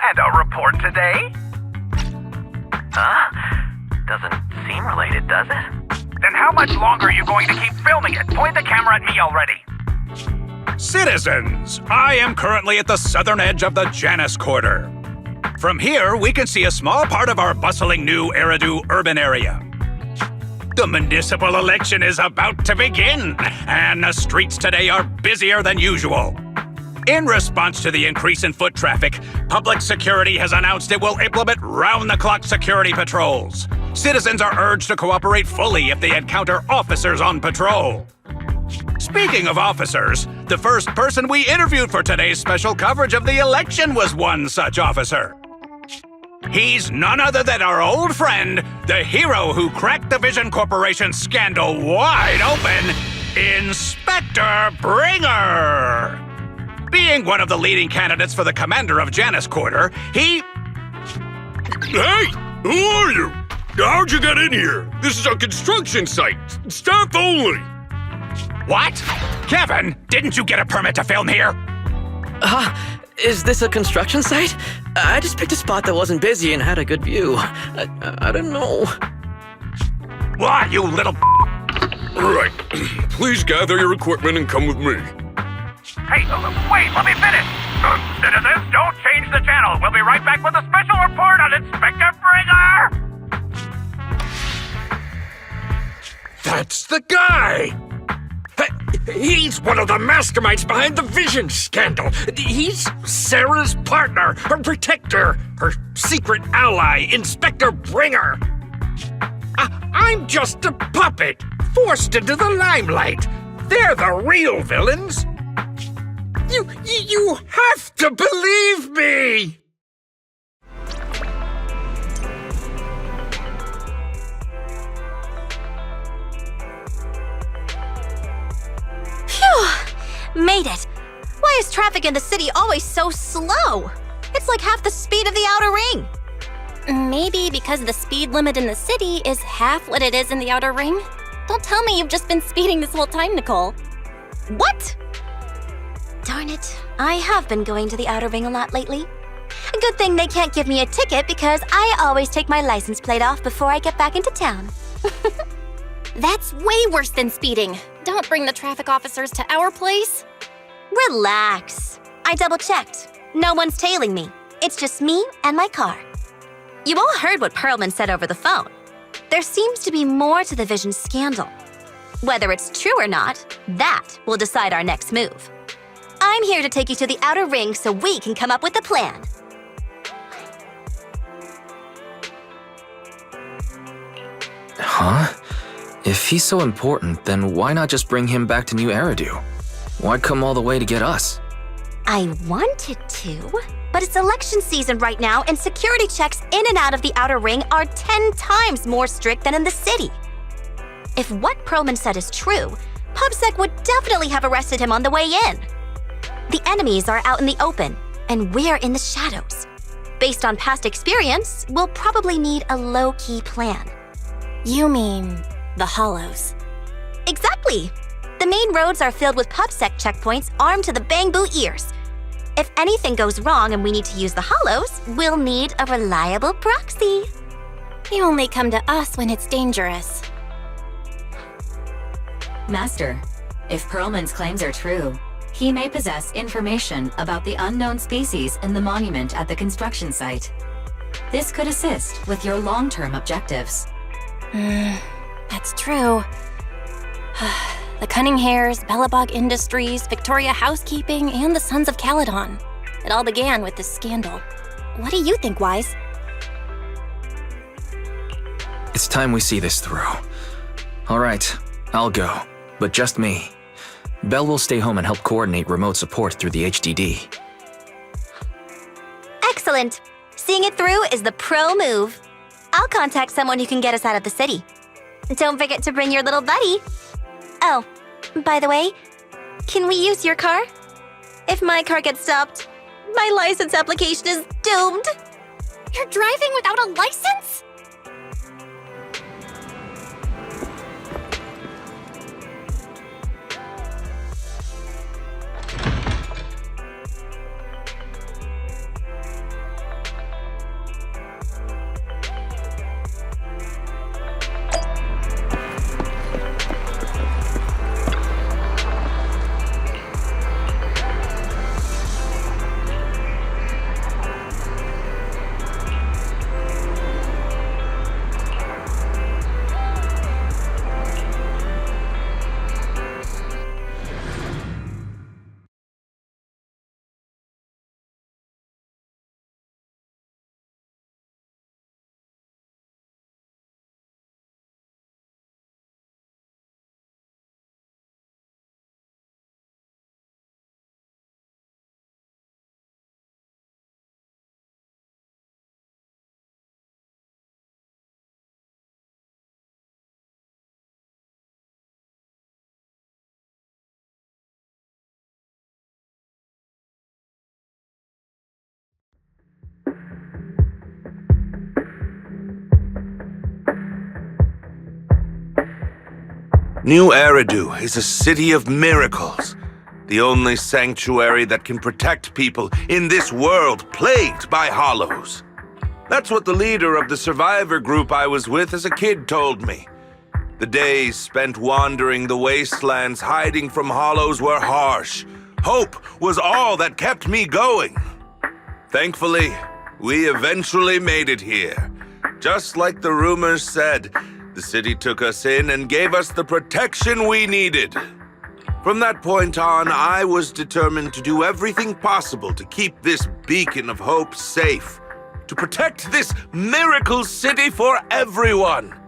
And a report today? Huh? Doesn't seem related, does it? Then how much longer are you going to keep filming it? Point the camera at me already. Citizens, I am currently at the southern edge of the Janus Quarter. From here, we can see a small part of our bustling new Eridu urban area. The municipal election is about to begin, and the streets today are busier than usual. In response to the increase in foot traffic, public security has announced it will implement round-the-clock security patrols. Citizens are urged to cooperate fully if they encounter officers on patrol. Speaking of officers, the first person we interviewed for today's special coverage of the election was one such officer. He's none other than our old friend, the hero who cracked the Vision Corporation scandal wide open, Inspector Bringer. Being one of the leading candidates for the commander of Janus Quarter, he... Hey! Who are you? How'd you get in here? This is a construction site. Staff only. What? Kevin, didn't you get a permit to film here? Is this a construction site? I just picked a spot that wasn't busy and had a good view. I don't know. Why, you little... Right. Please gather your equipment and come with me. Hey, wait, let me finish. Citizens, don't change the channel. We'll be right back with a special report on Inspector Bringer. That's the guy! He's one of the masterminds behind the Vision scandal. He's Sarah's partner, her protector, her secret ally, Inspector Bringer. I'm just a puppet, forced into the limelight. They're the real villains. You have to believe me! Phew! Made it! Why is traffic in the city always so slow? It's like half the speed of the outer ring. Maybe because the speed limit in the city is half what it is in the outer ring? Don't tell me you've just been speeding this whole time, Nicole. What? Darn it, I have been going to the outer ring a lot lately. A good thing they can't give me a ticket because I always take my license plate off before I get back into town. That's way worse than speeding. Don't bring the traffic officers to our place. Relax. I double-checked. No one's tailing me. It's just me and my car. You all heard what Perlman said over the phone. There seems to be more to the Vision scandal. Whether it's true or not, that will decide our next move. I'm here to take you to the outer ring so we can come up with a plan. Huh? If he's so important, then why not just bring him back to New Eridu? Why come all the way to get us? I wanted to, but it's election season right now and security checks in and out of the outer ring are 10 times more strict than in the city. If what Perlman said is true, PubSec would definitely have arrested him on the way in. The enemies are out in the open, and we're in the shadows. Based on past experience, we'll probably need a low-key plan. You mean the Hollows? Exactly! The main roads are filled with PubSec checkpoints armed to the bang-boo ears. If anything goes wrong and we need to use the Hollows, we'll need a reliable proxy. You only come to us when it's dangerous. Master, if Perlman's claims are true, he may possess information about the unknown species in the monument at the construction site. This could assist with your long-term objectives. That's true. The Cunning Hares, Bellabog Industries, Victoria Housekeeping, and the Sons of Caledon. It all began with this scandal. What do you think, Wise? It's time we see this through. All right, I'll go, but just me. Belle will stay home and help coordinate remote support through the HDD. Excellent. Seeing it through is the pro move. I'll contact someone who can get us out of the city. Don't forget to bring your little buddy. Oh, by the way, can we use your car? If my car gets stopped, my license application is doomed. You're driving without a license? New Eridu is a city of miracles. The only sanctuary that can protect people in this world plagued by hollows. That's what the leader of the survivor group I was with as a kid told me. The days spent wandering the wastelands hiding from hollows were harsh. Hope was all that kept me going. Thankfully, we eventually made it here. Just like the rumors said, the city took us in and gave us the protection we needed. From that point on, I was determined to do everything possible to keep this beacon of hope safe, to protect this miracle city for everyone.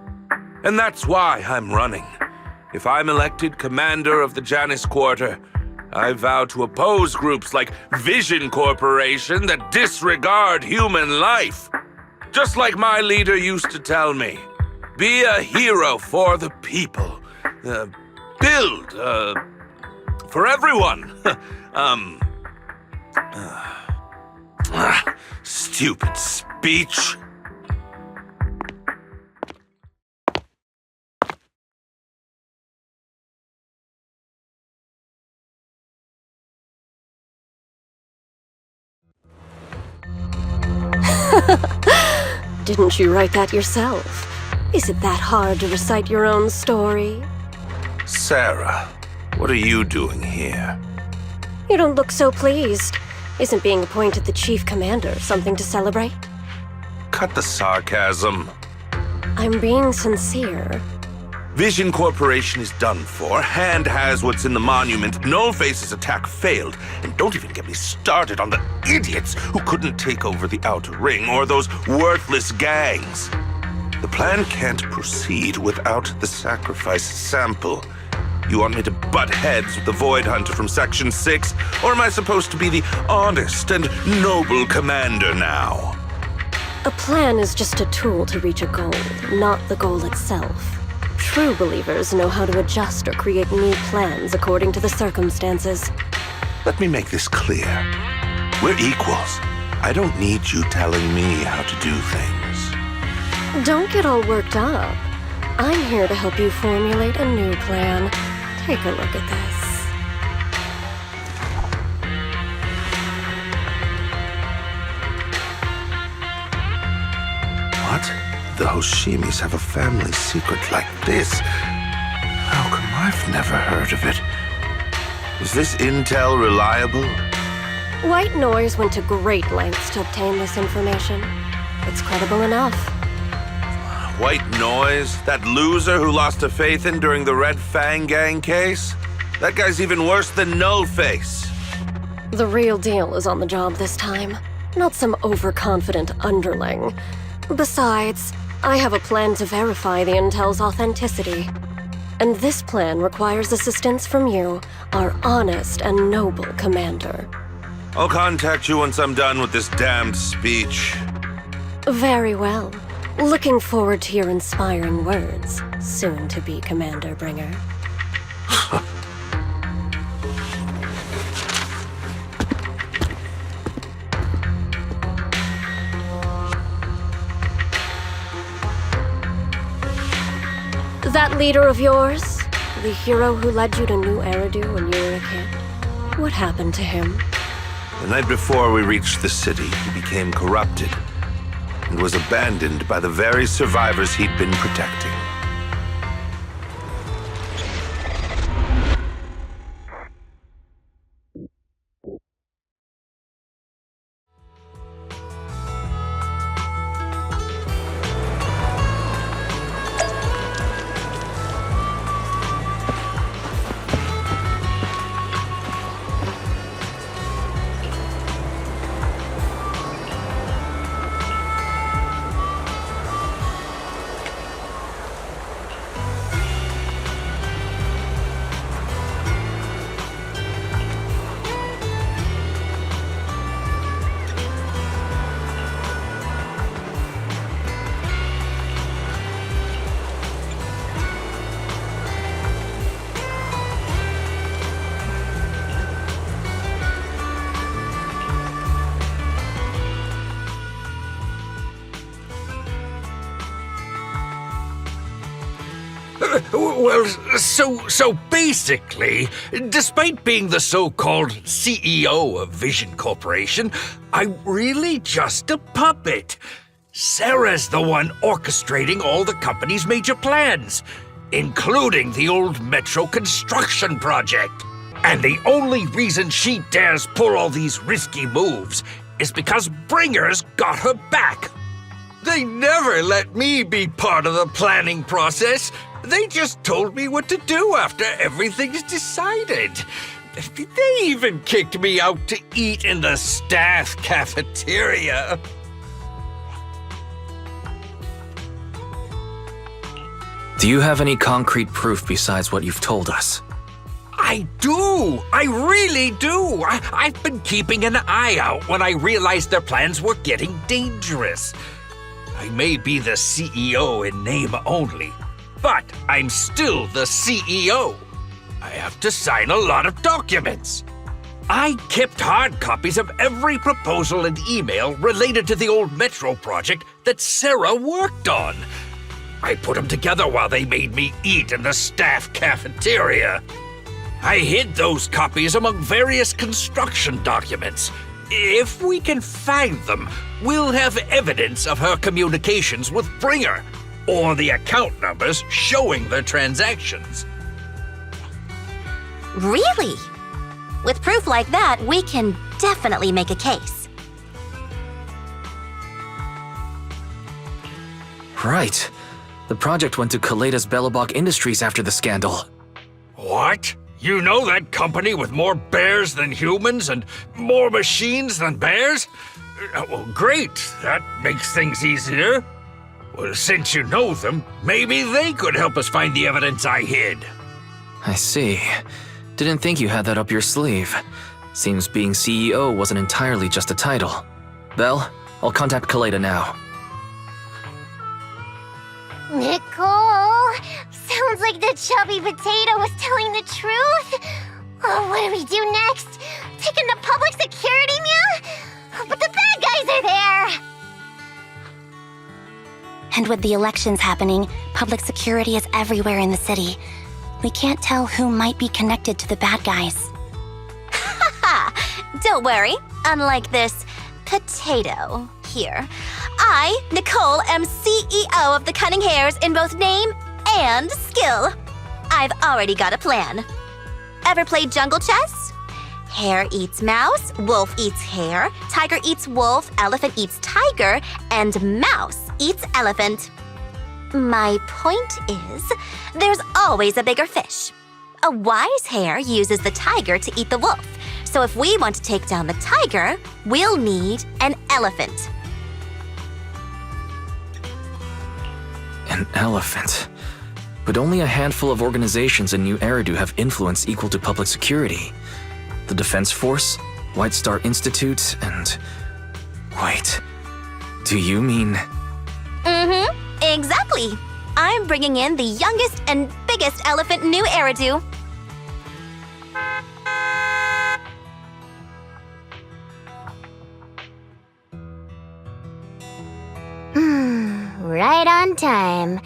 And that's why I'm running. If I'm elected commander of the Janus Quarter, I vow to oppose groups like Vision Corporation that disregard human life. Just like my leader used to tell me, be a hero for the people. Build, for everyone. Stupid speech. Didn't you write that yourself? Is it that hard to recite your own story? Sarah, what are you doing here? You don't look so pleased. Isn't being appointed the chief commander something to celebrate? Cut the sarcasm. I'm being sincere. Vision Corporation is done for. Hand has what's in the monument. Nullface's attack failed. And don't even get me started on the idiots who couldn't take over the Outer Ring or those worthless gangs. The plan can't proceed without the sacrifice sample. You want me to butt heads with the Void Hunter from Section 6? Or am I supposed to be the honest and noble commander now? A plan is just a tool to reach a goal, not the goal itself. True believers know how to adjust or create new plans according to the circumstances. Let me make this clear. We're equals. I don't need you telling me how to do things. Don't get all worked up. I'm here to help you formulate a new plan. Take a look at this. What? The Hoshimis have a family secret like this? How come I've never heard of it? Is this intel reliable? White Noise went to great lengths to obtain this information. It's credible enough. White Noise? That loser who lost a faith in during the Red Fang Gang case? That guy's even worse than Nullface. The real deal is on the job this time, not some overconfident underling. Besides, I have a plan to verify the intel's authenticity. And this plan requires assistance from you, our honest and noble commander. I'll contact you once I'm done with this damned speech. Very well. Looking forward to your inspiring words, soon-to-be Commander Bringer. That leader of yours, the hero who led you to New Eridu when you were a kid, what happened to him? The night before we reached the city, he became corrupted and was abandoned by the very survivors he'd been protecting. Well, so basically, despite being the so-called CEO of Vision Corporation, I'm really just a puppet. Sarah's the one orchestrating all the company's major plans, including the old metro construction project. And the only reason she dares pull all these risky moves is because Bringer's got her back. They never let me be part of the planning process. They just told me what to do after everything's decided. They even kicked me out to eat in the staff cafeteria. Do you have any concrete proof besides what you've told us? I do! I really do! I've been keeping an eye out when I realized their plans were getting dangerous. I may be the CEO in name only, but I'm still the CEO. I have to sign a lot of documents. I kept hard copies of every proposal and email related to the old metro project that Sarah worked on. I put them together while they made me eat in the staff cafeteria. I hid those copies among various construction documents. If we can find them, we'll have evidence of her communications with Bringer, or the account numbers showing their transactions. Really? With proof like that, we can definitely make a case. Right. The project went to Kaleda's Belobog Industries after the scandal. What? You know that company with more bears than humans and more machines than bears? Well, great. That makes things easier. Well, since you know them, maybe they could help us find the evidence I hid. I see. Didn't think you had that up your sleeve. Seems being CEO wasn't entirely just a title. Belle, I'll contact Kaleda now. Nicole, sounds like the chubby potato was telling the truth. Oh, what do we do next? Take him to public security, Mia? But the bad guys are there. And with the elections happening, public security is everywhere in the city. We can't tell who might be connected to the bad guys. Don't worry. Unlike this potato here, I, Nicole, am CEO of the Cunning Hares in both name and skill. I've already got a plan. Ever played jungle chess? Hare eats mouse, wolf eats hare, tiger eats wolf, elephant eats tiger, and mouse eats elephant. My point is, there's always a bigger fish. A wise hare uses the tiger to eat the wolf. So if we want to take down the tiger, we'll need an elephant. An elephant. But only a handful of organizations in New Eridu have influence equal to public security. The Defense Force, White Star Institute, and... Wait. Do you mean... Mm-hmm. Exactly. I'm bringing in the youngest and biggest elephant in New Eridu. Right on time.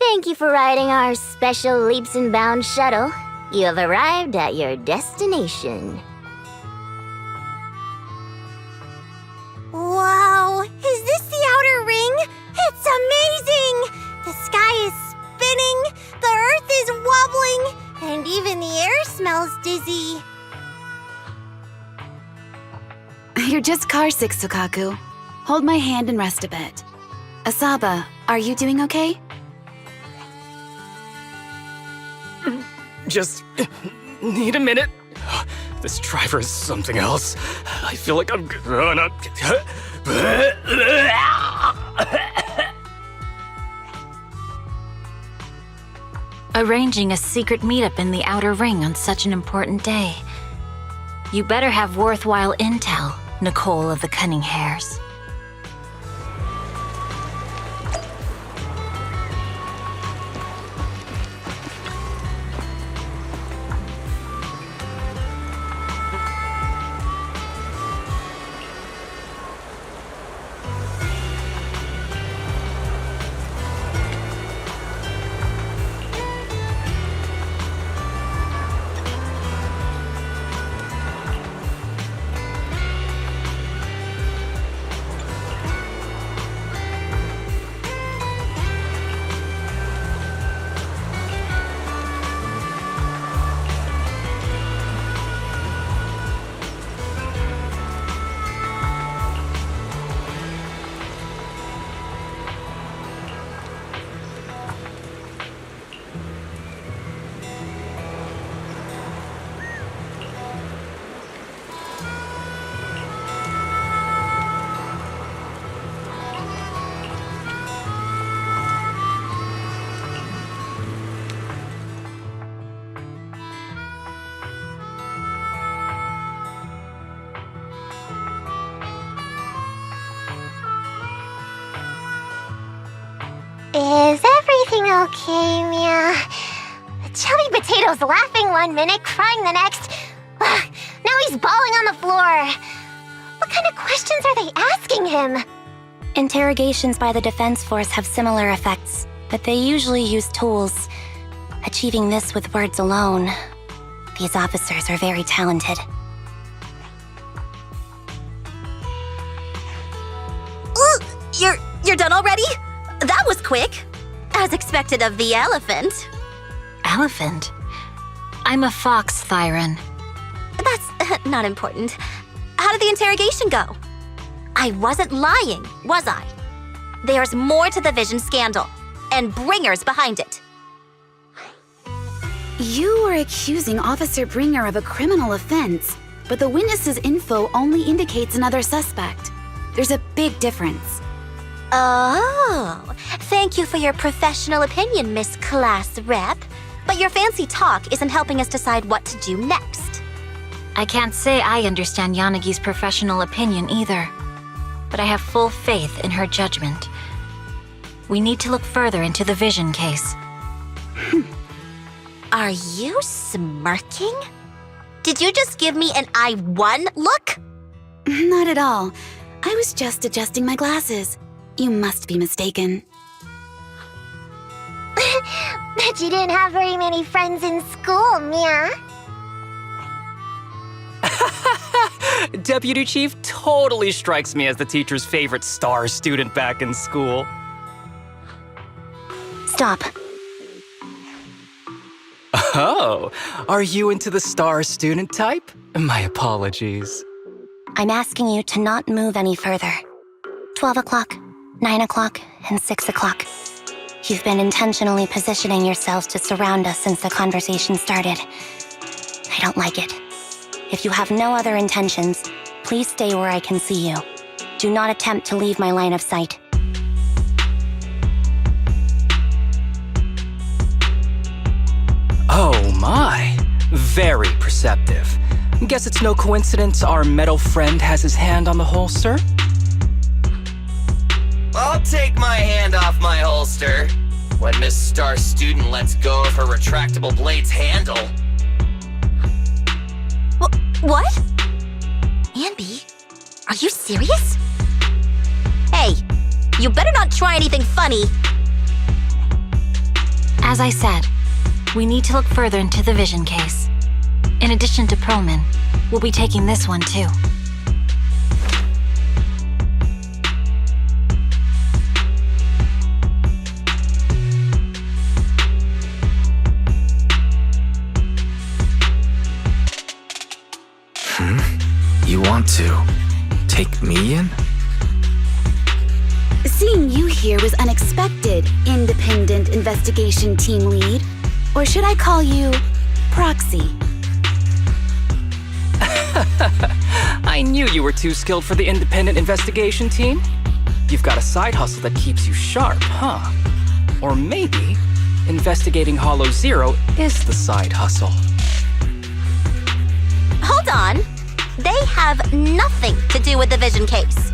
Thank you for riding our special leaps and bounds shuttle. You have arrived at your destination. Wow, is this the outer ring? It's amazing! The sky is spinning, the earth is wobbling, and even the air smells dizzy. You're just carsick, Sukaku. Hold my hand and rest a bit. Asaba, are you doing okay? Just need a minute. This driver is something else. I feel like I'm gonna... Arranging a secret meetup in the Outer Ring on such an important day. You better have worthwhile intel, Nicole of the Cunning Hares. Is everything okay, Mia? Chubby Potato's laughing one minute, crying the next. Now he's bawling on the floor. What kind of questions are they asking him? Interrogations by the defense force have similar effects, but they usually use tools. Achieving this with words alone. These officers are very talented. You're done already? That was quick. As expected of the elephant. Elephant? I'm a fox, Thyron. That's not important. How did the interrogation go? I wasn't lying, was I? There's more to the Vision scandal, and bringers behind it. You are accusing Officer Bringer of a criminal offense, but the witness's info only indicates another suspect. There's a big difference. Oh, thank you for your professional opinion, Miss Class Rep. But your fancy talk isn't helping us decide what to do next. I can't say I understand Yanagi's professional opinion either, but I have full faith in her judgment. We need to look further into the Vision case. Are you smirking? Did you just give me an I won look? Not at all. I was just adjusting my glasses. You must be mistaken. Bet you didn't have very many friends in school, Mia. Deputy Chief totally strikes me as the teacher's favorite star student back in school. Stop. Oh, are you into the star student type? My apologies. I'm asking you to not move any further. 12 o'clock, 9 o'clock, and 6 o'clock. You've been intentionally positioning yourselves to surround us since the conversation started. I don't like it. If you have no other intentions, please stay where I can see you. Do not attempt to leave my line of sight. Oh my, very perceptive. Guess it's no coincidence our metal friend has his hand on the holster? I'll take my hand off my holster when Miss Star Student lets go of her retractable blade's handle. What? Anby, are you serious? Hey, you better not try anything funny. As I said, we need to look further into the Vision case. In addition to Perlman, we'll be taking this one too. You want to take me in? Seeing you here was unexpected, Independent Investigation Team Lead. Or should I call you Proxy? I knew you were too skilled for the Independent Investigation Team. You've got a side hustle that keeps you sharp, huh? Or maybe investigating Hollow Zero is the side hustle. Hold on. They have nothing to do with the Vision case.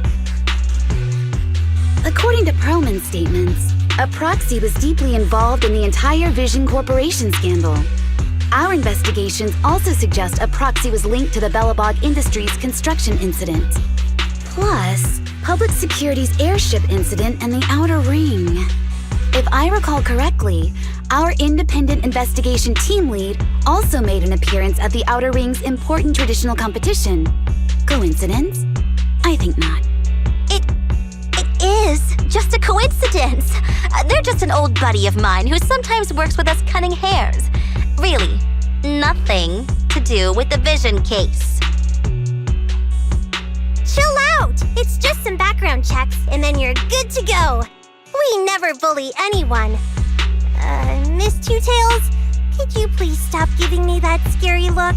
According to Perlman's statements, a proxy was deeply involved in the entire Vision Corporation scandal. Our investigations also suggest a proxy was linked to the Bellabog Industries construction incident. Plus, Public Security's airship incident and the Outer Ring. If I recall correctly, our Independent Investigation Team Lead also made an appearance at the Outer Ring's important traditional competition. Coincidence? I think not. It is just a coincidence. They're just an old buddy of mine who sometimes works with us cunning hares. Really, nothing to do with the Vision case. Chill out! It's just some background checks, and then you're good to go. We never bully anyone. Miss Two Tails, could you please stop giving me that scary look?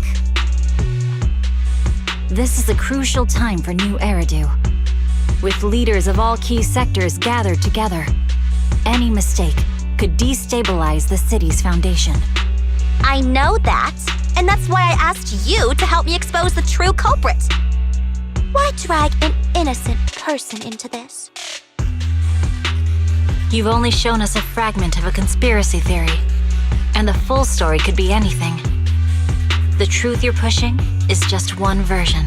This is a crucial time for New Eridu. With leaders of all key sectors gathered together, any mistake could destabilize the city's foundation. I know that, and that's why I asked you to help me expose the true culprit. Why drag an innocent person into this? You've only shown us a fragment of a conspiracy theory, and the full story could be anything. The truth you're pushing is just one version.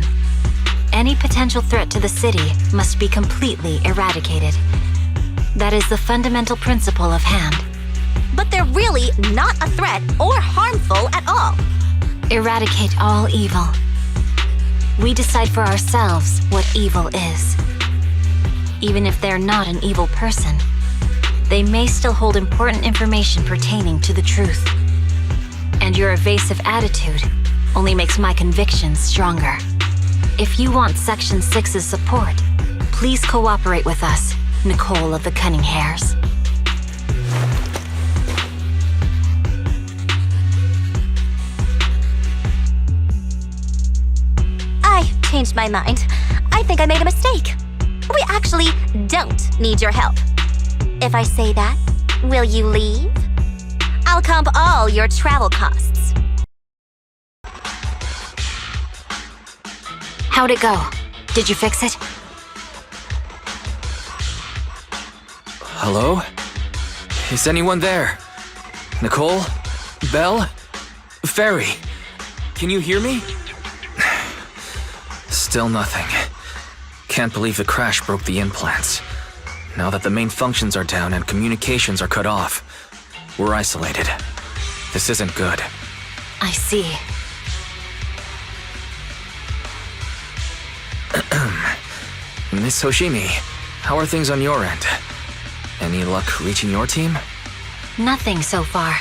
Any potential threat to the city must be completely eradicated. That is the fundamental principle of Hand. But they're really not a threat or harmful at all. Eradicate all evil. We decide for ourselves what evil is. Even if they're not an evil person, they may still hold important information pertaining to the truth. And your evasive attitude only makes my convictions stronger. If you want Section 6's support, please cooperate with us, Nicole of the Cunning Hairs. I changed my mind. I think I made a mistake. We actually don't need your help. If I say that, will you leave? I'll comp all your travel costs. How'd it go? Did you fix it? Hello? Is anyone there? Nicole? Belle? Ferry? Can you hear me? Still nothing. Can't believe the crash broke the implants. Now that the main functions are down and communications are cut off, we're isolated. This isn't good. I see. Miss Hoshimi, how are things on your end? Any luck reaching your team? Nothing so far.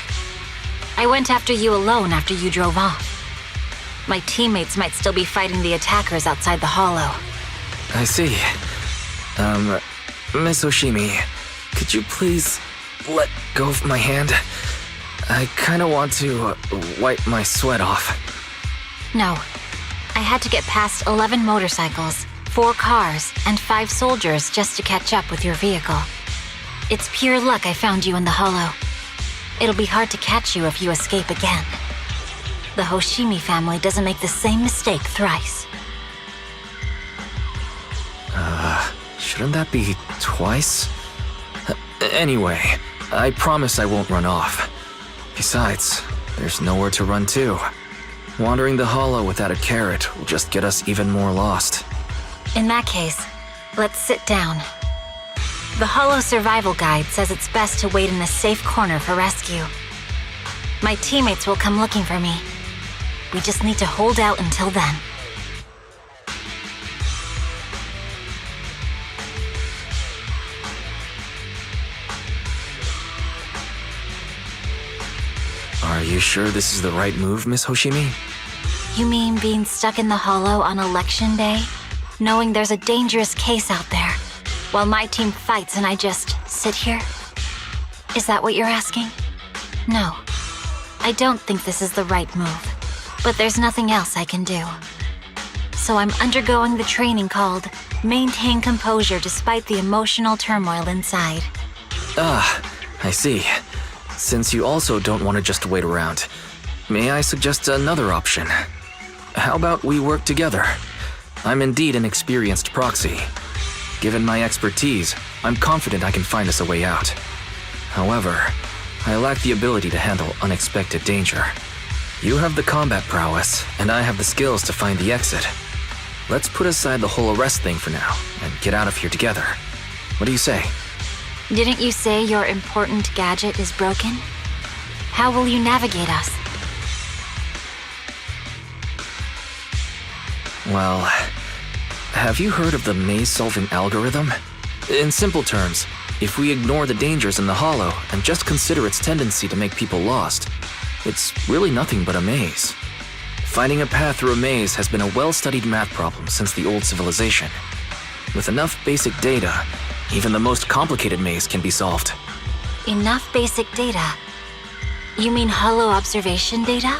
I went after you alone after you drove off. My teammates might still be fighting the attackers outside the hollow. I see. Miss Hoshimi, could you please let go of my hand? I kinda want to wipe my sweat off. No. I had to get past 11 motorcycles, 4 cars, and 5 soldiers just to catch up with your vehicle. It's pure luck I found you in the hollow. It'll be hard to catch you if you escape again. The Hoshimi family doesn't make the same mistake thrice. Shouldn't that be twice? Anyway, I promise I won't run off. Besides, there's nowhere to run to. Wandering the hollow without a carrot will just get us even more lost. In that case, let's sit down. The Hollow Survival Guide says it's best to wait in a safe corner for rescue. My teammates will come looking for me. We just need to hold out until then. Are you sure this is the right move, Miss Hoshimi? You mean being stuck in the hollow on election day? Knowing there's a dangerous case out there, while my team fights and I just sit here? Is that what you're asking? No. I don't think this is the right move, but there's nothing else I can do. So I'm undergoing the training called Maintain Composure Despite the Emotional Turmoil Inside. Ah, I see. Since you also don't want to just wait around, may I suggest another option? How about we work together? I'm indeed an experienced proxy. Given my expertise, I'm confident I can find us a way out. However, I lack the ability to handle unexpected danger. You have the combat prowess, and I have the skills to find the exit. Let's put aside the whole arrest thing for now, and get out of here together. What do you say? Didn't you say your important gadget is broken? How will you navigate us? Well, have you heard of the maze-solving algorithm? In simple terms, if we ignore the dangers in the hollow and just consider its tendency to make people lost, it's really nothing but a maze. Finding a path through a maze has been a well-studied math problem since the old civilization. With enough basic data, even the most complicated maze can be solved. Enough basic data? You mean hollow observation data?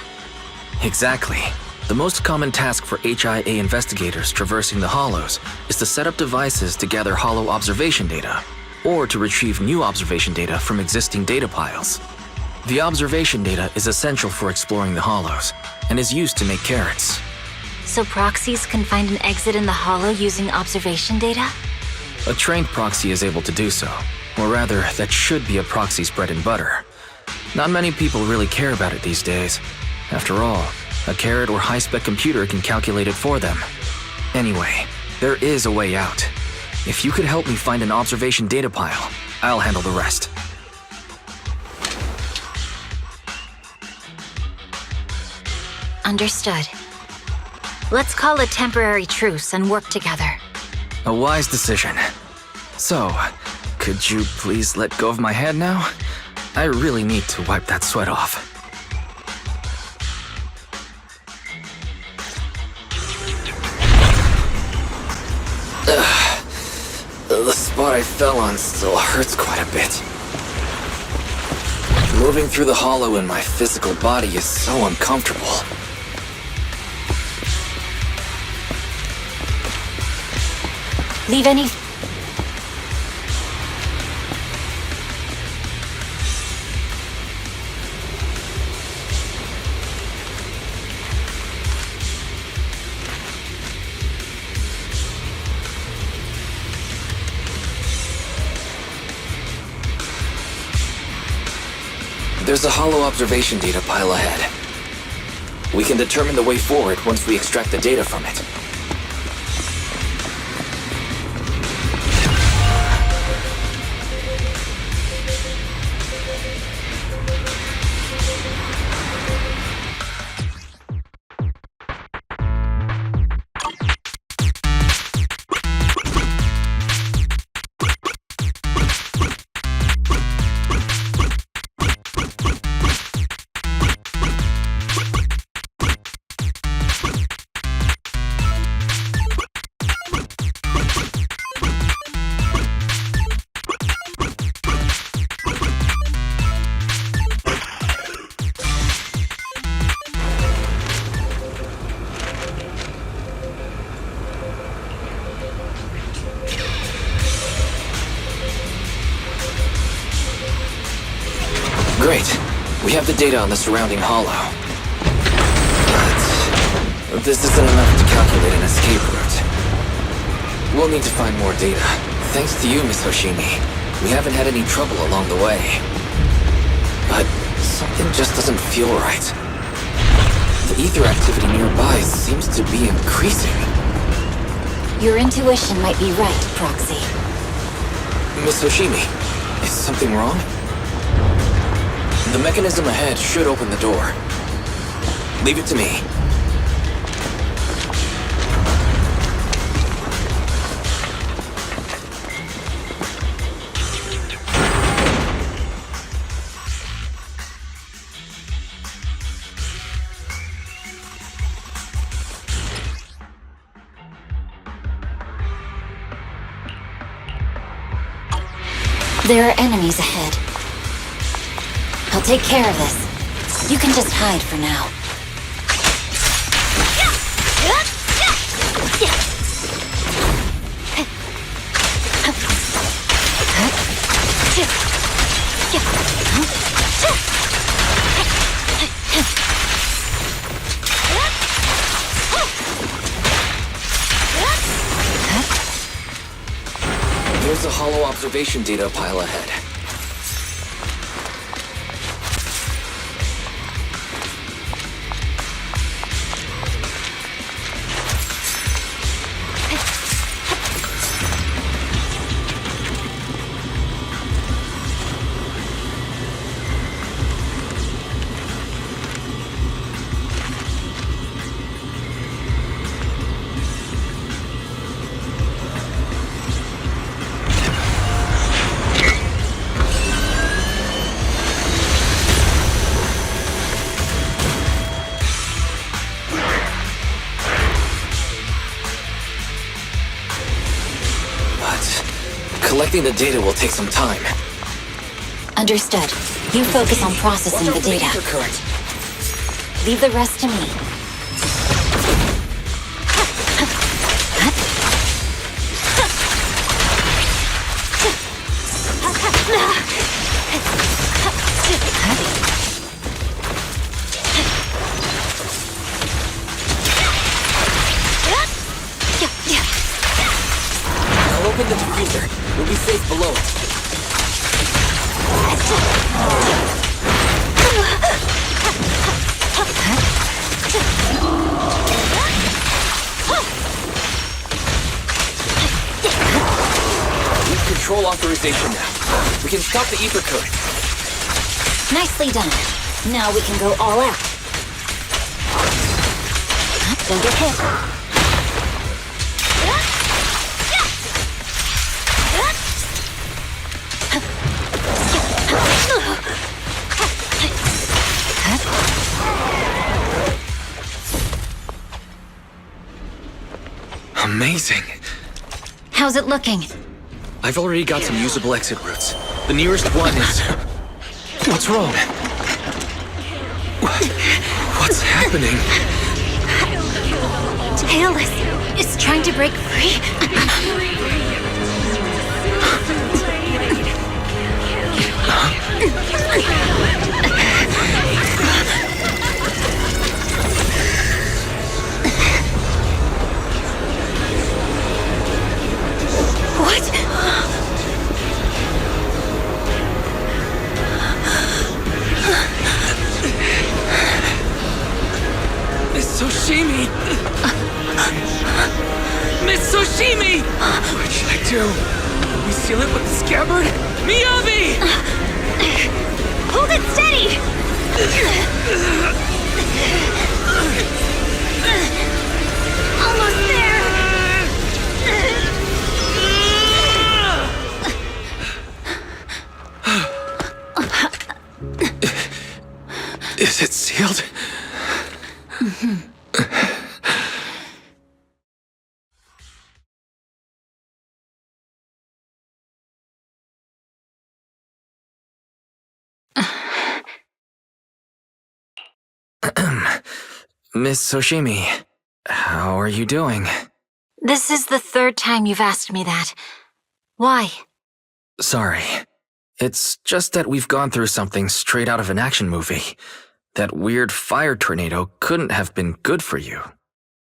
Exactly. The most common task for HIA investigators traversing the hollows is to set up devices to gather hollow observation data, or to retrieve new observation data from existing data piles. The observation data is essential for exploring the hollows, and is used to make carrots. So proxies can find an exit in the hollow using observation data? A trained proxy is able to do so. Or rather, that should be a proxy's bread and butter. Not many people really care about it these days. After all, a carrot or high-spec computer can calculate it for them. Anyway, there is a way out. If you could help me find an observation data pile, I'll handle the rest. Understood. Let's call a temporary truce and work together. A wise decision. So, could you please let go of my hand now? I really need to wipe that sweat off. The spot I fell on still hurts quite a bit. Moving through the hollow in my physical body is so uncomfortable. Leave any... There's a hollow observation data pile ahead. We can determine the way forward once we extract the data from it. Great. We have the data on the surrounding hollow. But this isn't enough to calculate an escape route. We'll need to find more data. Thanks to you, Miss Hoshimi, we haven't had any trouble along the way. But something just doesn't feel right. The ether activity nearby seems to be increasing. Your intuition might be right, Proxy. Miss Hoshimi, is something wrong? The mechanism ahead should open the door. Leave it to me. There are enemies ahead. I'll take care of this. You can just hide for now. There's a hollow observation data pile ahead. Collecting the data will take some time. Understood. You focus on processing the data. Leave the rest to me. I'll open the diffuser. Control authorization now. We can stop the ether code. Nicely done. Now we can go all out. Don't get hit. Amazing. How's it looking? I've already got some usable exit routes. The nearest one is... What's wrong? What's happening? Tailless is trying to break free. What? Miss Soshimi! Miss Soshimi! What should I do? We seal it with the scabbard? Miyabi! Hold it steady! Almost there! Is it sealed? Miss Soshimi, how are you doing? This is the third time you've asked me that. Why? Sorry. It's just that we've gone through something straight out of an action movie. That weird fire tornado couldn't have been good for you,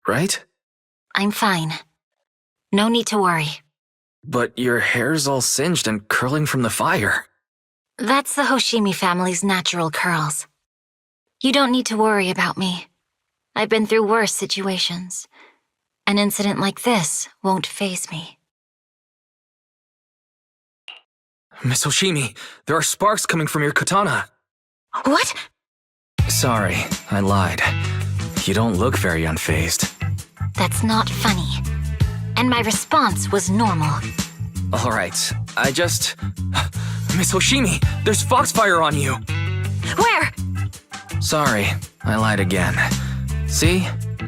right? I'm fine. No need to worry. But your hair's all singed and curling from the fire. That's the Hoshimi family's natural curls. You don't need to worry about me. I've been through worse situations. An incident like this won't faze me. Miss Hoshimi, there are sparks coming from your katana. What? Sorry, I lied. You don't look very unfazed. That's not funny. And my response was normal. Alright, Miss Hoshimi, there's foxfire on you! Where? Sorry, I lied again. See?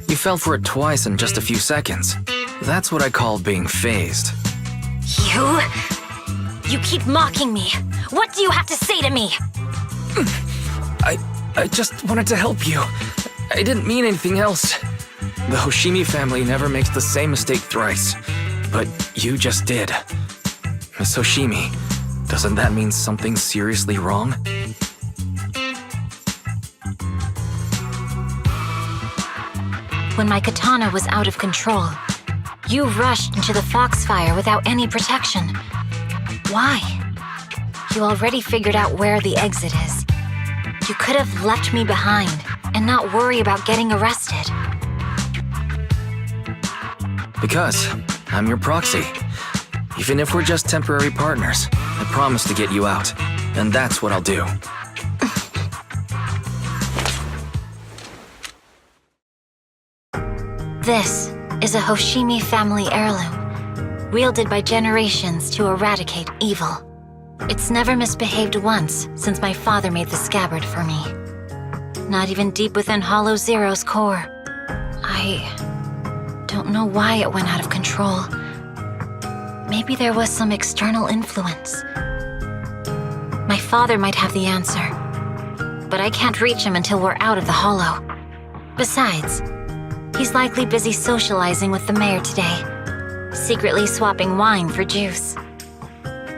You fell for it twice in just a few seconds. That's what I call being phased. You keep mocking me. What do you have to say to me? I just wanted to help you. I didn't mean anything else. The Hoshimi family never makes the same mistake thrice. But you just did. Miss Hoshimi, doesn't that mean something seriously wrong? When my katana was out of control, you rushed into the foxfire without any protection. Why? You already figured out where the exit is. You could have left me behind and not worry about getting arrested. Because I'm your proxy. Even if we're just temporary partners, I promise to get you out. And that's what I'll do. This is a Hoshimi family heirloom, wielded by generations to eradicate evil. It's never misbehaved once since my father made the scabbard for me. Not even deep within Hollow Zero's core. I don't know why it went out of control. Maybe there was some external influence. My father might have the answer, but I can't reach him until we're out of the Hollow. Besides, he's likely busy socializing with the mayor today, secretly swapping wine for juice.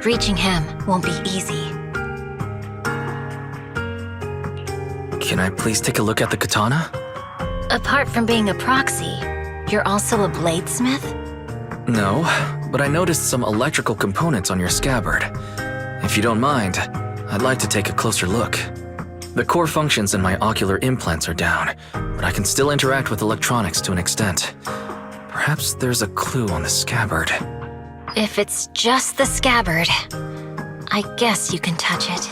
Reaching him won't be easy. Can I please take a look at the katana? Apart from being a proxy, you're also a bladesmith? No, but I noticed some electrical components on your scabbard. If you don't mind, I'd like to take a closer look. The core functions in my ocular implants are down, but I can still interact with electronics to an extent. Perhaps there's a clue on the scabbard. If it's just the scabbard, I guess you can touch it.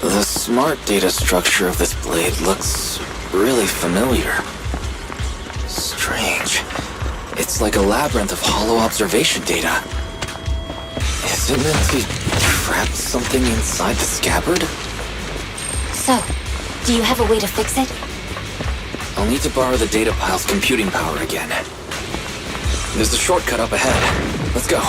The smart data structure of this blade looks really familiar. Strange. It's like a labyrinth of hollow observation data. Is it meant to trap something inside the scabbard? So, do you have a way to fix it? I'll need to borrow the data pile's computing power again. There's a shortcut up ahead. Let's go.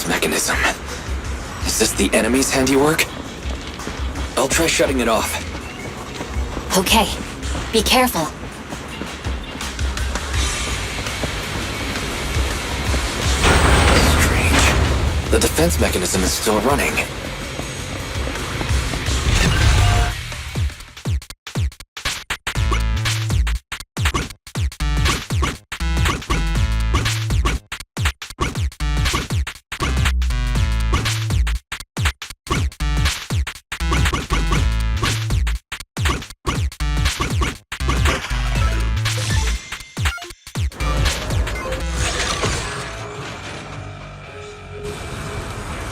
Mechanism. Is this the enemy's handiwork? I'll try shutting it off. Okay, be careful. Strange. The defense mechanism is still running.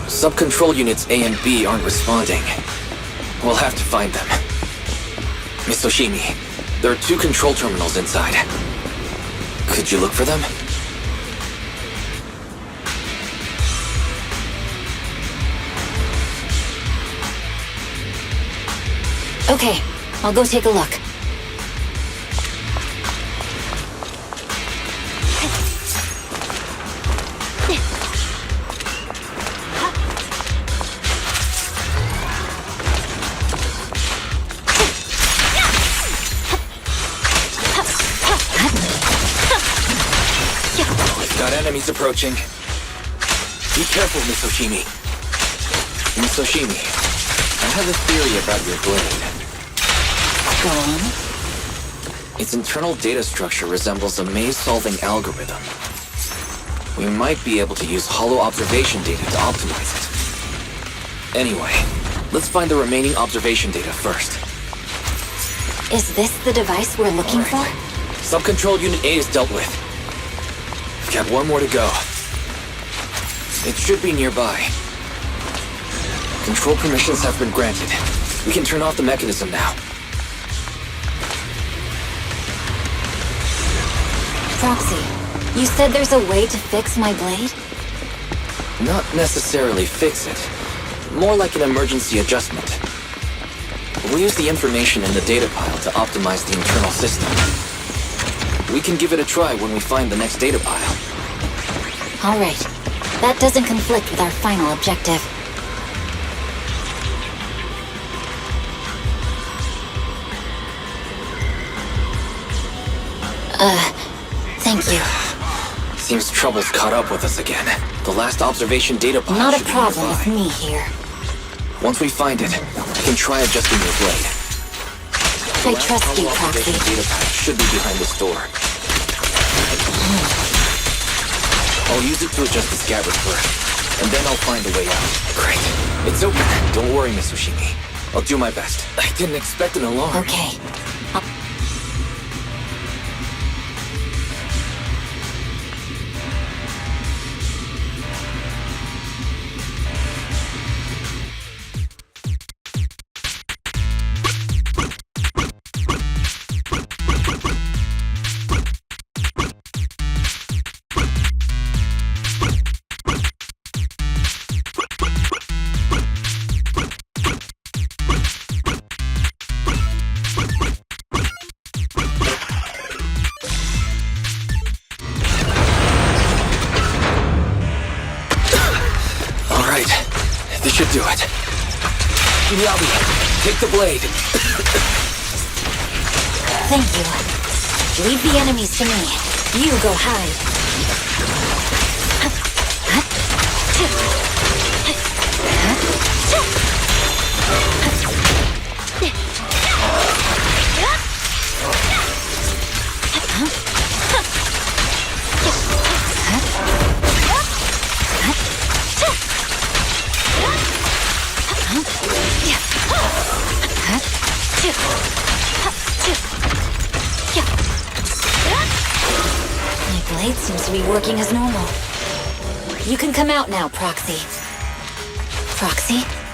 Sub-control units A and B aren't responding. We'll have to find them. Miss Oshimi, there are 2 control terminals inside. Could you look for them? Okay, I'll go take a look. Enemies approaching. Be careful, Miss Oshimi. Miss Oshimi, I have a theory about your blade. Go on. Its internal data structure resembles a maze-solving algorithm. We might be able to use hollow observation data to optimize it. Anyway, let's find the remaining observation data first. Is this the device we're looking for? Sub-control unit A is dealt with. We've got 1 more to go. It should be nearby. Control permissions have been granted. We can turn off the mechanism now. Proxy, you said there's a way to fix my blade? Not necessarily fix it. More like an emergency adjustment. We'll use the information in the data pile to optimize the internal system. We can give it a try when we find the next data pile. All right. That doesn't conflict with our final objective. Thank you. Seems trouble's caught up with us again. The last observation data pile Not a should be problem nearby. with me here. Once we find it, we can try adjusting your blade. I trust you, Proxy. Data pile should be behind this door. I'll use it to adjust the scabbard first, and then I'll find a way out. Great. It's open. Don't worry, Miss Oshimi. I'll do my best. I didn't expect an alarm. Okay. should do it. Miyabi, take the blade. Thank you. Leave the enemies to me. You go hide. My blade seems to be working as normal. You can come out now, Proxy. Proxy?